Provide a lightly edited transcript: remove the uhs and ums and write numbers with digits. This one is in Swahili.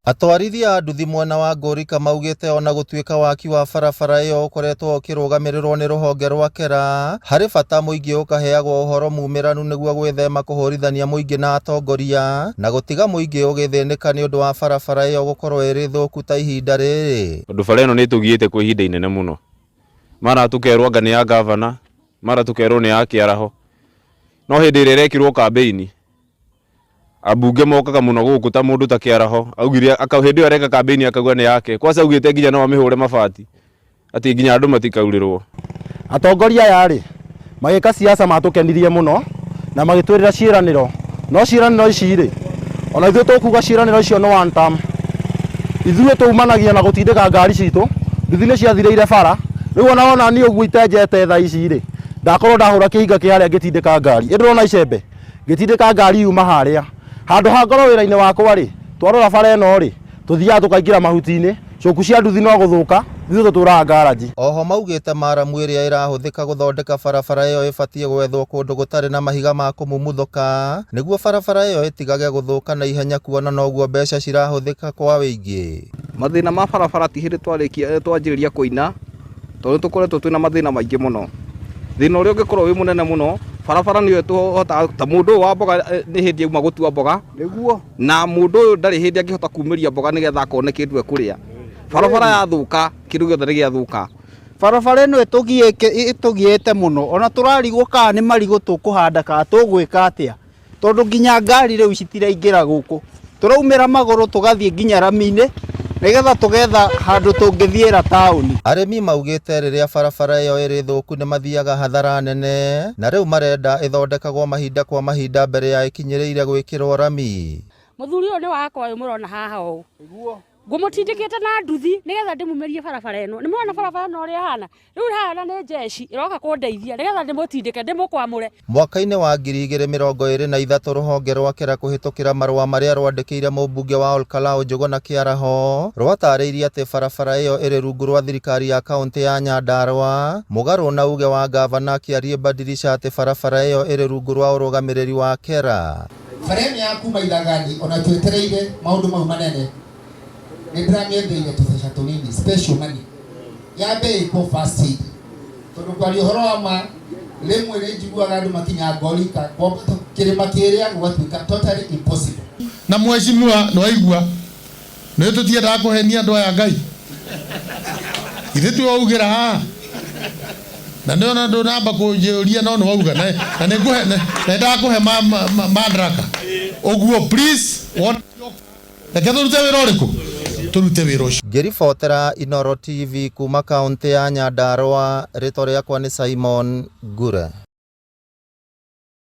Atwarithia a nduthi mwena wa Ngũrika maugĩte ona gũtuĩka waki wa barabara ĩyo ũkoretwo ũkĩrũgamĩrĩrwo nĩ rũhonge rwa KERA, harĩ bata mũingĩ ũkaheagwo ũhoro mumĩranu nĩguo gwĩthema kũhũrithania mũingĩ na atongoria na gũtiga mũingĩ ũgĩthĩnĩka nĩ ũndũ wa barabara ĩyo gũkorwo ĩrĩ thũku ta ihinda rĩrĩ. Ũndũ bara ĩno nĩ tũgiĩte kwa ihinda inene mũno. Mara tũkerwo anga nĩ ya gavana, mara tũkerwo nĩ ya kĩaraho. No hĩndĩ ĩrĩa ĩrekirwo kambĩini, abunge mokaga muno gũkũ ta mũndũ ta kĩaraho, augire hĩndĩ ĩyo areka kambĩini akauga nĩ yake. Kwanza augĩte nginya no amĩhũre mabati, atĩ nginya andũ matikaurĩrwo. Atongoria yarĩ magĩka siasa matũkenirie mũno na magĩtwĩrĩra ciĩranĩro. No ciĩranĩro ici rĩ, ona ithuĩ tũkuga ciĩranĩro icio no one term. Ithuĩ tũmanagia na gũtindĩka ngari citũ, nduthi nĩ ciathireire bara. Rĩu ona niĩ ũguo itenjete thaa ici rĩ, ndakorwo ndahũra kĩhinga kĩarĩa ngĩtindĩka ngari. Ĩndĩrona icembe ngĩtindĩka ngari yuma harĩa. Handũ ha ngoro wĩra-inĩ wakwa rĩ, twarora bara ĩno rĩ, tũthiaga tũkaingĩra mahuti-inĩ, coku cia nduthi no gũthũka, ithuĩ tũtũraga garaji. Oho maugĩte maramu ĩrĩa ĩrahũthĩka gũthondeka barabara ĩyo ĩbatiĩ gwethwo kũndũ gũtarĩ na mahiga ma kũmumuthũka, nĩguo barabara ĩyo ĩtigage gũthũka na ihenya, kuona noguo mbeca cirahũthĩka kwa wĩingĩ. Mathĩna ma barabara ti hĩndĩ twanjĩrĩria kũina, tondũ tũkoretwo twĩna mathĩna maingĩ mũno. Thĩna ũrĩa ũngĩkorwo wĩ mũnene mũno, barabara nĩyo tũhota ta mũndũ wa mboga nĩ hĩndĩ auma gũtua mboga nĩguo, na mũndũ ũyũ ndarĩ hĩndĩ angĩhota kumĩria mboga nĩgetha akone kĩndũ ekũrĩa. Barabara yathũka, kĩndũ gĩothe nĩ gĩathũka. Barabara ĩno ĩtũgiĩte mũno, ona tũrarigwo kana nĩ marigũ tũkũhanda kana tũgwĩka atĩa, tondũ nginya ngari rĩu citiraingĩra gũkũ. Tũraumĩra magũrũ tũgathiĩ nginya rami-inĩ nĩgetha tũgetha handũ tũngĩthiĩra taũni. Arĩmi maugĩte rĩrĩa barabara ĩyo ĩrĩ thũku nĩ mathiaga hathara nene, na rĩu marenda ĩthondekagwo mahinda kwa mahinda mbere ya ĩkinyĩrĩire gwĩkĩrwo rami. Mũthuri ũyũ nĩ wakwa ũyũ mũrona haha ũũ, ngũmũtindĩkĩte na nduthi nĩgetha ndĩmumĩrie barabara ĩno. Nĩ mũrona barabara ĩno ũrĩa hana, rĩu hana nĩ jeshi ĩroka kũndeithia nĩgetha ndĩmũtindĩke ndĩmũkwamũre. Mwaka-inĩ wa 2023 rũhonge rwa KERA kũhĩtũkĩra marũa marĩa rwandĩkĩire mũmbunge wa Olkalau Njũgũna Kĩaraho rwatarĩirie atĩ barabara ĩyo ĩrĩ rungu rwa thirikari ya kaũntĩ ya Nyandarua, mũgarũ na uge wa gavana Kĩariĩ Badilisha atĩ barabara ĩyo ĩrĩ rungu rwa ũrũgamĩrĩri wa KERA. Barabara ya kuma Ithagani ona twetereire maũndũ mau manene. Nĩndĩramĩendeire tũbeca tũnini special money yambe ĩkwo first aid, tondũ kwaria ũhoro wa ma rĩmwe nĩ njiguaga andũ makinya Ngũrika kĩrĩma kĩrĩa gũgatuĩka totally impossible. Na mheshimiwa nĩwaigua nĩ tũtiendaga kũhenia andũ aya Ngai, ithe twaugĩra haha na nĩ ona ndũnamba kũnjũria no nĩwauga na nĩndaga kũhe madaraka ũguo please reke tũrute wĩra ũrĩkũ turute wĩra ũcio. Ngĩribotera Inooro TV kuma kaũntĩ ya Nyandarua, rĩtwa rĩakwa nĩ Simon Ngure.